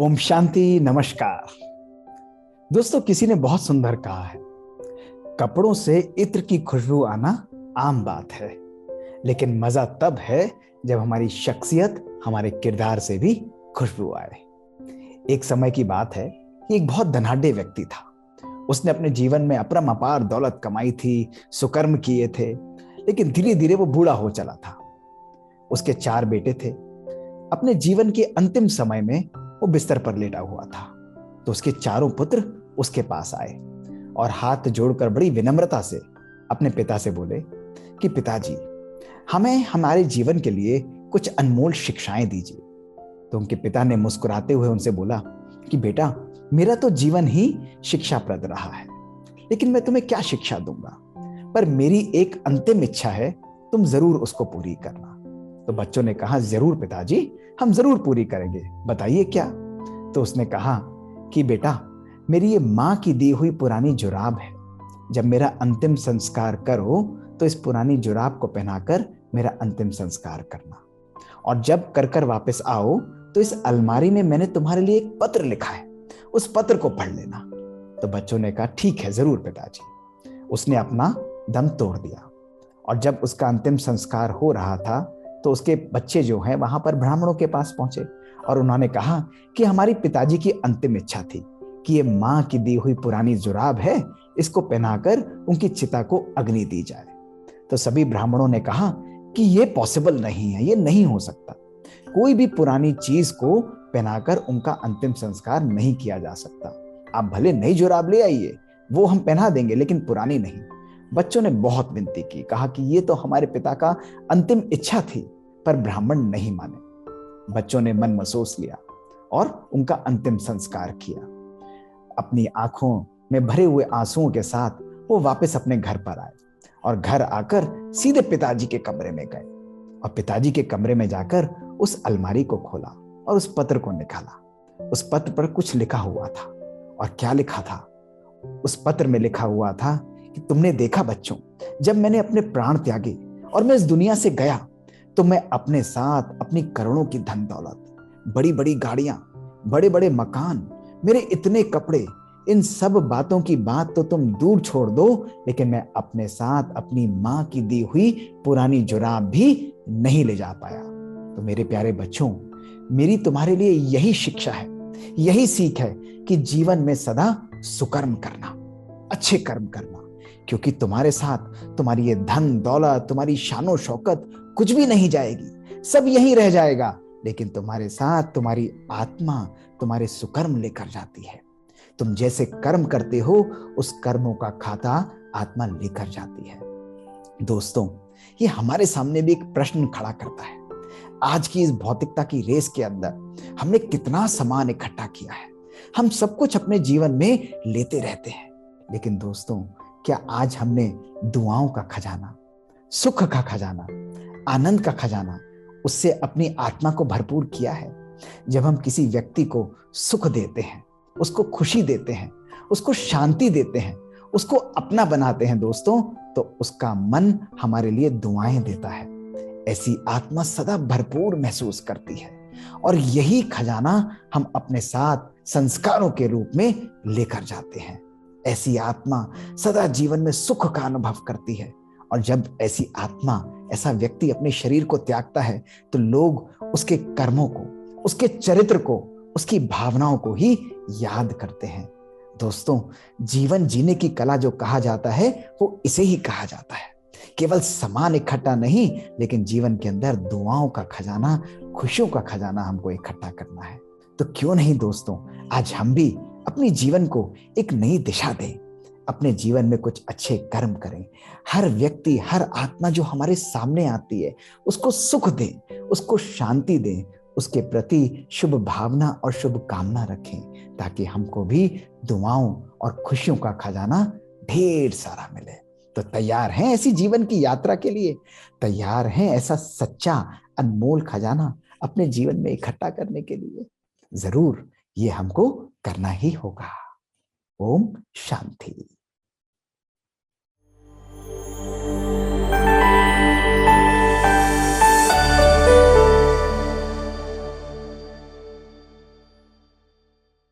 ओम शांति। नमस्कार दोस्तों, किसी ने बहुत सुंदर कहा है, कपड़ों से इत्र की खुशबू आना आम बात है, लेकिन मजा तब है जब हमारी शख्सियत हमारे किरदार से भी खुशबू आए। एक समय की बात है कि एक बहुत धनाढ्य व्यक्ति था। उसने अपने जीवन में अपरंपार दौलत कमाई थी, सुकर्म किए थे, लेकिन धीरे धीरे वो बूढ़ा हो चला था। उसके 4 बेटे थे। अपने जीवन के अंतिम समय में वो बिस्तर पर लेटा हुआ था, तो उसके चारों पुत्र उसके पास आए और हाथ जोड़कर बड़ी विनम्रता से अपने पिता से बोले कि पिताजी, हमें हमारे जीवन के लिए कुछ अनमोल शिक्षाएं दीजिए। तो उनके पिता ने मुस्कुराते हुए उनसे बोला कि बेटा, मेरा तो जीवन ही शिक्षाप्रद रहा है, लेकिन मैं तुम्हें क्या शिक्षा दूंगा, पर मेरी एक अंतिम इच्छा है, तुम जरूर उसको पूरी करना। तो बच्चों ने कहा, जरूर पिताजी, हम जरूर पूरी करेंगे, बताइए क्या। तो उसने कहा कि बेटा, मेरी ये माँ की दी हुई पुरानी जुराब है। जब मेरा अंतिम संस्कार करो तो इस पुरानी जुराब को पहनाकर मेरा अंतिम संस्कार करना, और जब कर कर वापस आओ तो इस अलमारी में मैंने तुम्हारे लिए एक पत्र लिखा है, उस पत्र को पढ़ लेना। तो बच्चों ने कहा, ठीक है, जरूर पिताजी। उसने अपना दम तोड़ दिया, और जब उसका अंतिम संस्कार हो रहा था तो उसके बच्चे जो हैं वहां पर ब्राह्मणों के पास पहुंचे और उन्होंने कहा कि हमारी पिताजी की अंतिम इच्छा थी कि ये माँ की दी हुई पुरानी जुराब है, इसको पहनाकर उनकी चिता को अग्नि दी जाए। तो सभी ब्राह्मणों ने कहा कि ये पॉसिबल नहीं है, ये नहीं हो सकता। कोई भी पुरानी चीज को पहनाकर उनका अंतिम संस्कार नहीं किया जा सकता। आप भले नई जुराब ले आइए, वो हम पहना देंगे, लेकिन पुरानी नहीं। बच्चों ने बहुत विनती की, कहा कि ये तो हमारे पिता का अंतिम इच्छा थी, पर ब्राह्मण नहीं माने। बच्चों ने मन महसूस लिया और उनका अंतिम संस्कार किया। अपनी आंखों में भरे हुए आंसुओं के साथ वो वापस अपने घर पर आए और घर आकर सीधे पिताजी के कमरे में गए, और पिताजी के कमरे में जाकर उस अलमारी को खोला और उस पत्र को निकाला। उस पत्र पर कुछ लिखा हुआ था, और क्या लिखा था? उस पत्र में लिखा हुआ था कि तुमने देखा बच्चों, जब मैंने अपने प्राण त्यागे और मैं इस दुनिया से गया, तो मैं अपने साथ अपनी करोड़ों की धन दौलत, बड़ी बड़ी गाड़ियां, बड़े बड़े मकान, मेरे इतने कपड़े, इन सब बातों की बात तो तुम दूर छोड़ दो, लेकिन मैं अपने साथ अपनी माँ की दी हुई पुरानी जुराब भी नहीं ले जा पाया। तो मेरे प्यारे बच्चों, मेरी तुम्हारे लिए यही शिक्षा है, यही सीख है कि जीवन में सदा सुकर्म करना, अच्छे कर्म करना, क्योंकि तुम्हारे साथ तुम्हारी ये धन दौलत, तुम्हारी शानो शौकत कुछ भी नहीं जाएगी, सब यहीं रह जाएगा, लेकिन तुम्हारे साथ तुम्हारी आत्मा तुम्हारे सुकर्म लेकर जाती है। तुम जैसे कर्म करते हो, उस कर्मों का खाता आत्मा लेकर जाती है। दोस्तों, ये हमारे सामने भी एक प्रश्न खड़ा करता है। आज की इस भौतिकता की रेस के अंदर हमने कितना सामान इकट्ठा किया है, हम सब कुछ अपने जीवन में लेते रहते हैं, लेकिन दोस्तों, क्या आज हमने दुआओं का खजाना, सुख का खजाना, आनंद का खजाना, उससे अपनी आत्मा को भरपूर किया है? जब हम किसी व्यक्ति को सुख देते हैं, उसको खुशी देते हैं, उसको शांति देते हैं, उसको अपना बनाते हैं दोस्तों, तो उसका मन हमारे लिए दुआएं देता है। ऐसी आत्मा सदा भरपूर महसूस करती है, और यही खजाना हम अपने साथ संस्कारों के रूप में लेकर जाते हैं। ऐसी आत्मा सदा जीवन में सुख का अनुभव करती है, और जब ऐसी आत्मा, ऐसा व्यक्ति अपने शरीर को त्यागता है, तो लोग उसके कर्मों को, उसके चरित्र को, उसकी भावनाओं को ही याद करते हैं। दोस्तों, जीवन जीने की कला जो कहा जाता है, वो इसे ही कहा जाता है। केवल सामान इकट्ठा नहीं, लेकिन जीवन के अंदर दुआओं का खजाना, खुशियों का खजाना हमको इकट्ठा करना है। तो क्यों नहीं दोस्तों, आज हम भी अपनी जीवन को एक नई दिशा दें, अपने जीवन में कुछ अच्छे कर्म करें। हर व्यक्ति, हर आत्मा जो हमारे सामने आती है, उसको सुख दें, उसको शांति दें, उसके प्रति शुभ भावना और शुभ कामना रखें, ताकि हमको भी दुआओं और खुशियों का खजाना ढेर सारा मिले। तो तैयार हैं ऐसी जीवन की यात्रा के लिए? तैयार हैं ऐसा सच्चा अनमोल खजाना अपने जीवन में इकट्ठा करने के लिए? जरूर ये हमको करना ही होगा। ओम शांति।